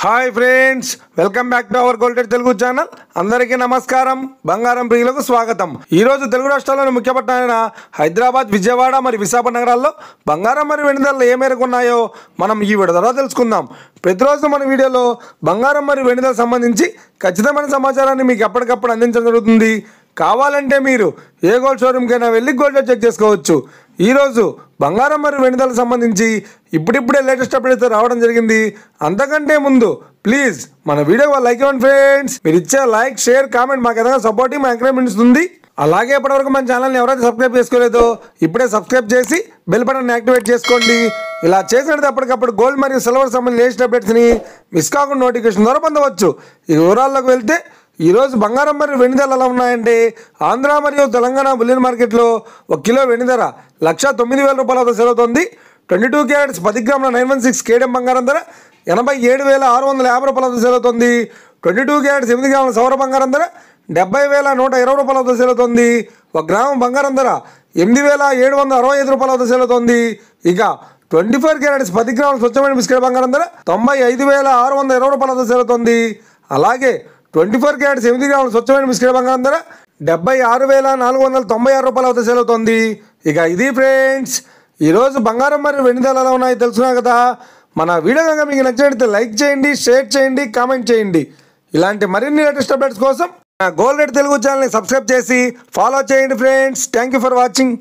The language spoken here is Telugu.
Hi friends, welcome back to our golden Telugu channel. అందరికీ నమస్కారం. బంగారం ప్రియులకు స్వాగతం. ఈరోజు తెలుగు రాష్ట్రాల్లోని ముఖ్య పట్టణాలైన హైదరాబాద్, విజయవాడ మరియు విశాఖపట్నం నగరాల్లో బంగారం మరియు వెండి ధరలు ఏ మేరకు ఉన్నాయో మనం ఈ వీడియో ద్వారా తెలుసుకుందాం. ప్రతిరోజు మన వీడియోలో బంగారం మరియు వెండి ధరలకు సంబంధించి ఖచ్చితమైన సమాచారాన్ని మీకు ఎప్పటికప్పుడు అందించడం జరుగుతుంది. కావాలంటే మీరు ఏ గోల్డ్ షోరూమ్కైనా వెళ్ళి గోల్డ్ చెక్ చేసుకోవచ్చు. ఈరోజు బంగారం మరియు వెండి ధరలకు సంబంధించి ఇప్పుడిప్పుడే లేటెస్ట్ అప్డేట్స్ రావడం జరిగింది. అంతకంటే ముందు ప్లీజ్ మన వీడియో లైక్ ఇవ్వండి ఫ్రెండ్స్. మీరు ఇచ్చే లైక్, షేర్, కామెంట్ మాకు ఏదైనా సపోర్టింగ్, మా ఎంకరేజ్మెంట్ ఇస్తుంది. అలాగే ఇప్పటివరకు మన ఛానల్ని ఎవరైతే సబ్స్క్రైబ్ చేసుకోలేదో ఇప్పుడే సబ్స్క్రైబ్ చేసి బెల్ బటన్ యాక్టివేట్ చేసుకోండి. ఇలా చేసినట్టు అప్పటికప్పుడు గోల్డ్ మరియు సిల్వర్ సంబంధించిన లేటెస్ట్ అప్డేట్స్ని మిస్ కాకుండా నోటిఫికేషన్ ద్వారా పొందవచ్చు. ఈ వివరాల్లోకి వెళ్తే ఈరోజు బంగారం మరియు వెండి ధరలు ఎలా ఉన్నాయంటే, ఆంధ్ర మరియు తెలంగాణ బులియన్ మార్కెట్లో 1 కిలో వెండి ధర 1,09,000 రూపాయల వద్ద సేల్ అవుతుంది. 22 క్యారెట్స్ 10 గ్రాముల 916 కేడియం బంగారం ధర 87,650 రూపాయల వద్ద సేల్ అవుతుంది. 22 క్యారెట్స్ 8 గ్రాముల సౌర బంగారం ధర 70,120 రూపాయల వద్ద సేల్ అవుతుంది. 1 గ్రాము బంగారం ధర 8,765 రూపాయల వద్ద సేల్ అవుతుంది. ఇక 24 క్యారెట్స్ 10 గ్రాముల స్వచ్ఛమైన బిస్కెట్ బంగారం ధర 95,620 రూపాయల వద్ద సేల్ అవుతుంది. అలాగే 24 క్యారెట్స్ 8 గ్రాముల స్వచ్ఛమైన బిస్కెట్ బంగారం ధర 76,496 రూపాయల వద్ద సేల్ అవుతుంది. ఇక ఇది ఫ్రెండ్స్, ఈరోజు బంగారం మరియు వెండి ధరలు ఎలా ఉన్నాయో తెలుసుకున్నారు కదా. మన వీడియో కనుక మీకు నచ్చినట్లయితే లైక్ చేయండి, షేర్ చేయండి, కామెంట్ చేయండి. ఇలాంటి మరిన్ని లేటెస్ట్ అప్డేట్స్ కోసం నా గోల్డ్ తెలుగు ఛానల్ని సబ్స్క్రైబ్ చేసి ఫాలో చేయండి friends. Thank you for watching.